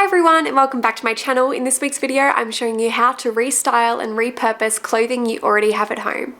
Hi everyone and welcome back to my channel. In this week's video, I'm showing you how to restyle and repurpose clothing you already have at home.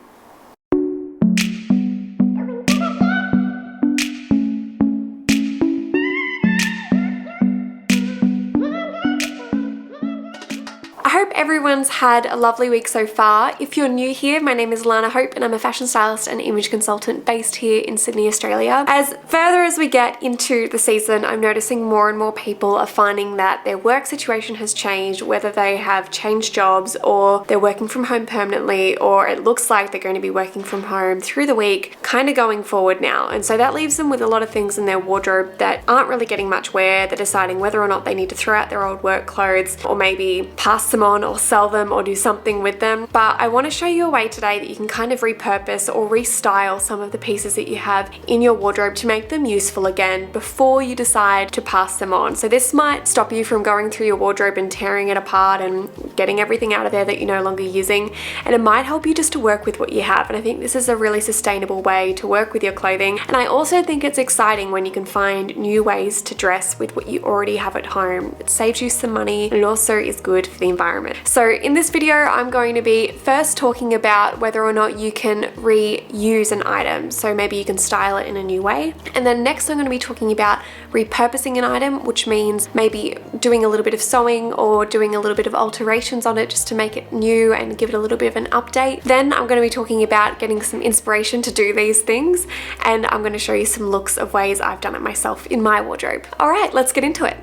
I hope everyone's had a lovely week so far. If you're new here, my name is Alarna and I'm a fashion stylist and image consultant based here in Sydney, Australia. As further as we get into the season, I'm noticing more and more people are finding that their work situation has changed, whether they have changed jobs or they're working from home permanently, or it looks like they're going to be working from home through the week, kind of going forward now. And so that leaves them with a lot of things in their wardrobe that aren't really getting much wear. They're deciding whether or not they need to throw out their old work clothes or maybe pass them on or sell them or do something with them. But I want to show you a way today that you can kind of repurpose or restyle some of the pieces that you have in your wardrobe to make them useful again before you decide to pass them on. So this might stop you from going through your wardrobe and tearing it apart and getting everything out of there that you're no longer using, and it might help you just to work with what you have. And I think this is a really sustainable way to work with your clothing, and I also think it's exciting when you can find new ways to dress with what you already have at home. It saves you some money and it also is good for the environment. So in this video, I'm going to be first talking about whether or not you can reuse an item. So maybe you can style it in a new way. And then next I'm going to be talking about repurposing an item, which means maybe doing a little bit of sewing or doing a little bit of alterations on it just to make it new and give it a little bit of an update. Then I'm going to be talking about getting some inspiration to do these things, and I'm going to show you some looks of ways I've done it myself in my wardrobe. All right, let's get into it.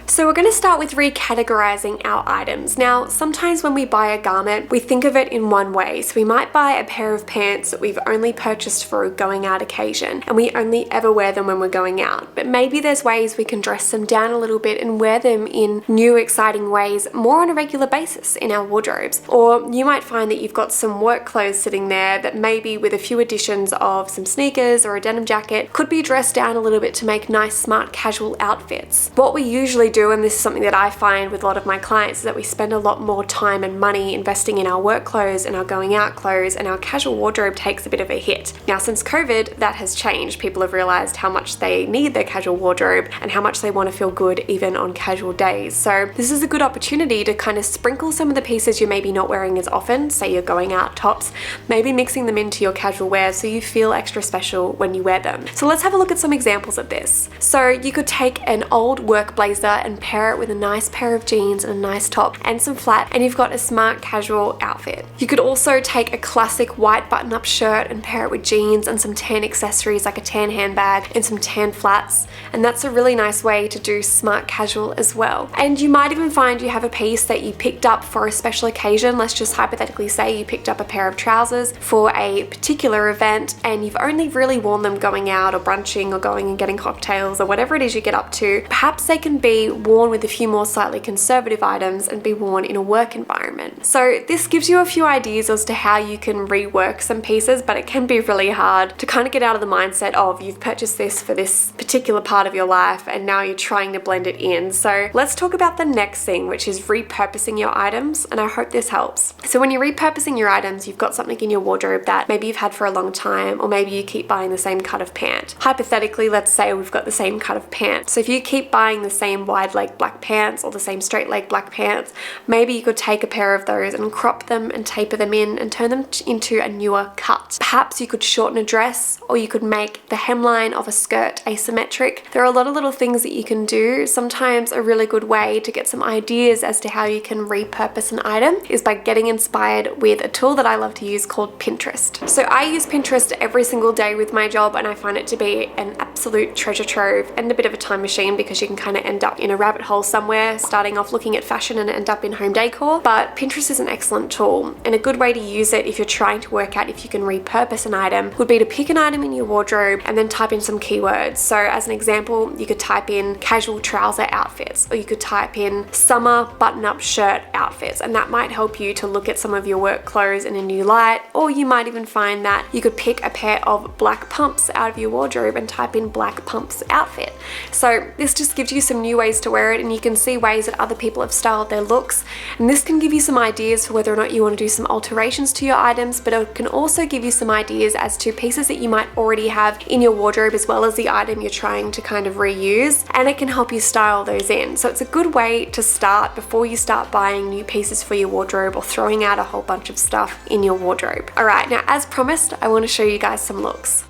So we're going to start with recategorizing our items. Now, sometimes when we buy a garment, we think of it in one way. So we might buy a pair of pants that we've only purchased for a going out occasion, and we only ever wear them when we're going out. But maybe there's ways we can dress them down a little bit and wear them in new, exciting ways more on a regular basis in our wardrobes. Or you might find that you've got some work clothes sitting there that maybe with a few additions of some sneakers or a denim jacket could be dressed down a little bit to make nice, smart, casual outfits. What we usually do, and this is something that I find with a lot of my clients, is that we spend a lot more time and money investing in our work clothes and our going out clothes, and our casual wardrobe takes a bit of a hit. Now, since COVID, that has changed. People have realized how much they need their casual wardrobe and how much they want to feel good even on casual days. So this is a good opportunity to kind of sprinkle some of the pieces you're maybe not wearing as often, say you're going out tops, maybe mixing them into your casual wear so you feel extra special when you wear them. So let's have a look at some examples of this. So you could take an old work blazer and pair it with a nice pair of jeans and a nice top and some flat, and you've got a smart casual outfit. You could also take a classic white button-up shirt and pair it with jeans and some tan accessories like a tan handbag and some tan flats, and that's a really nice way to do smart casual as well. And you might even find you have a piece that you picked up for a special occasion. Let's just hypothetically say you picked up a pair of trousers for a particular event and you've only really worn them going out or brunching or going and getting cocktails or whatever it is you get up to. Perhaps they can be worn with a few more slightly conservative items and be worn in a work environment. So this gives you a few ideas as to how you can rework some pieces, but it can be really hard to kind of get out of the mindset of you've purchased this for this particular part of your life and now you're trying to blend it in. So let's talk about the next thing, which is repurposing your items, and I hope this helps. So when you're repurposing your items, you've got something in your wardrobe that maybe you've had for a long time, or maybe you keep buying the same cut of pant. Hypothetically, let's say we've got the same cut of pant. So if you keep buying the same wide leg black pants or the same straight leg black pants, maybe you could take a pair of those and crop them and taper them in and turn them into a newer cut. Perhaps you could shorten a dress, or you could make the hemline of a skirt asymmetric. There are a lot of little things that you can do. Sometimes a really good way to get some ideas as to how you can repurpose an item is by getting inspired with a tool that I love to use called Pinterest. So I use Pinterest every single day with my job, and I find it to be an absolute treasure trove and a bit of a time machine because you can kind of end up in a rabbit hole somewhere, starting off looking at fashion and end up in home decor. But Pinterest is an excellent tool, and a good way to use it if you're trying to work out if you can repurpose an item would be to pick an item in your wardrobe and then type in some keywords. So as an example, you could type in casual trouser outfits, or you could type in summer button-up shirt outfits, and that might help you to look at some of your work clothes in a new light. Or you might even find that you could pick a pair of black pumps out of your wardrobe and type in matching black pumps outfit. So this just gives you some new ways to wear it, and you can see ways that other people have styled their looks. And this can give you some ideas for whether or not you want to do some alterations to your items, but it can also give you some ideas as to pieces that you might already have in your wardrobe as well as the item you're trying to kind of reuse, and it can help you style those in. So it's a good way to start before you start buying new pieces for your wardrobe or throwing out a whole bunch of stuff in your wardrobe. Alright, now as promised, I want to show you guys some looks.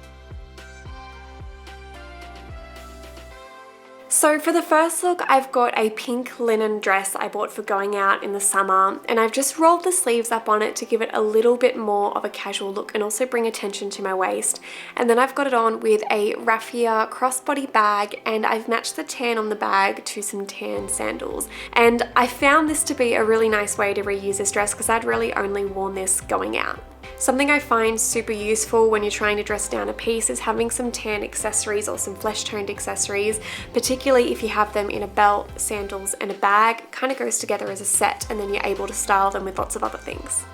So for the first look, I've got a pink linen dress I bought for going out in the summer, and I've just rolled the sleeves up on it to give it a little bit more of a casual look and also bring attention to my waist. And then I've got it on with a raffia crossbody bag, and I've matched the tan on the bag to some tan sandals. And I found this to be a really nice way to reuse this dress because I'd really only worn this going out. Something I find super useful when you're trying to dress down a piece is having some tan accessories or some flesh toned accessories, particularly if you have them in a belt, sandals, and a bag. It kind of goes together as a set, and then you're able to style them with lots of other things.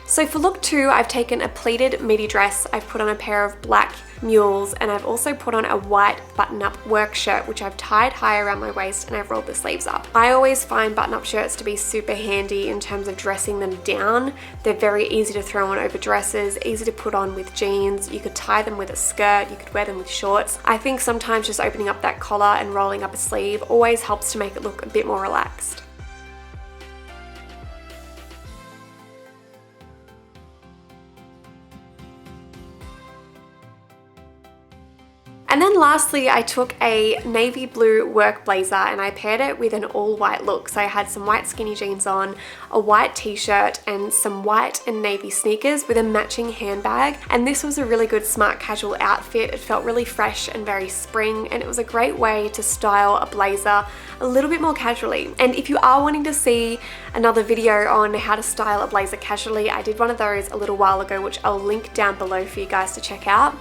So for look 2, I've taken a pleated midi dress, I've put on a pair of black mules, and I've also put on a white button-up work shirt which I've tied high around my waist, and I've rolled the sleeves up. I always find button-up shirts to be super handy in terms of dressing them down. They're very easy to throw on over dresses, easy to put on with jeans. You could tie them with a skirt, you could wear them with shorts. I think sometimes just opening up that collar and rolling up a sleeve always helps to make it look a bit more relaxed. And then lastly, I took a navy blue work blazer and I paired it with an all white look. So I had some white skinny jeans on, a white t-shirt, and some white and navy sneakers with a matching handbag. And this was a really good smart casual outfit. It felt really fresh and very spring, and it was a great way to style a blazer a little bit more casually. And if you are wanting to see another video on how to style a blazer casually, I did one of those a little while ago, which I'll link down below for you guys to check out.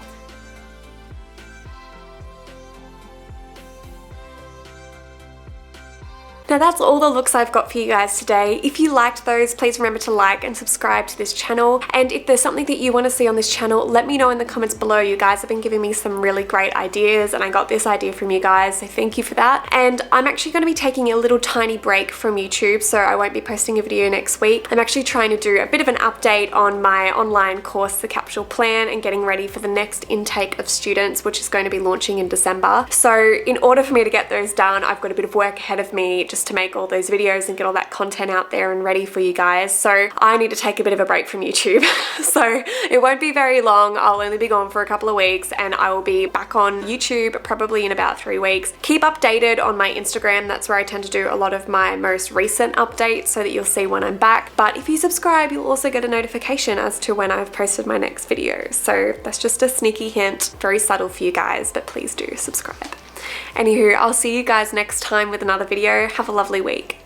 Now that's all the looks I've got for you guys today. If you liked those, please remember to like and subscribe to this channel. And if there's something that you want to see on this channel, let me know in the comments below. You guys have been giving me some really great ideas, and I got this idea from you guys, so thank you for that. And I'm actually going to be taking a little tiny break from YouTube, so I won't be posting a video next week. I'm actually trying to do a bit of an update on my online course, the Capsule Plan, and getting ready for the next intake of students, which is going to be launching in December. So in order for me to get those done, I've got a bit of work ahead of me just to make all those videos and get all that content out there and ready for you guys. So I need to take a bit of a break from YouTube. So it won't be very long. I'll only be gone for a couple of weeks, and I will be back on YouTube probably in about 3 weeks. Keep updated on my Instagram. That's where I tend to do a lot of my most recent updates so that you'll see when I'm back. But if you subscribe, you'll also get a notification as to when I've posted my next video. So that's just a sneaky hint, very subtle for you guys, but please do subscribe. Anywho, I'll see you guys next time with another video. Have a lovely week.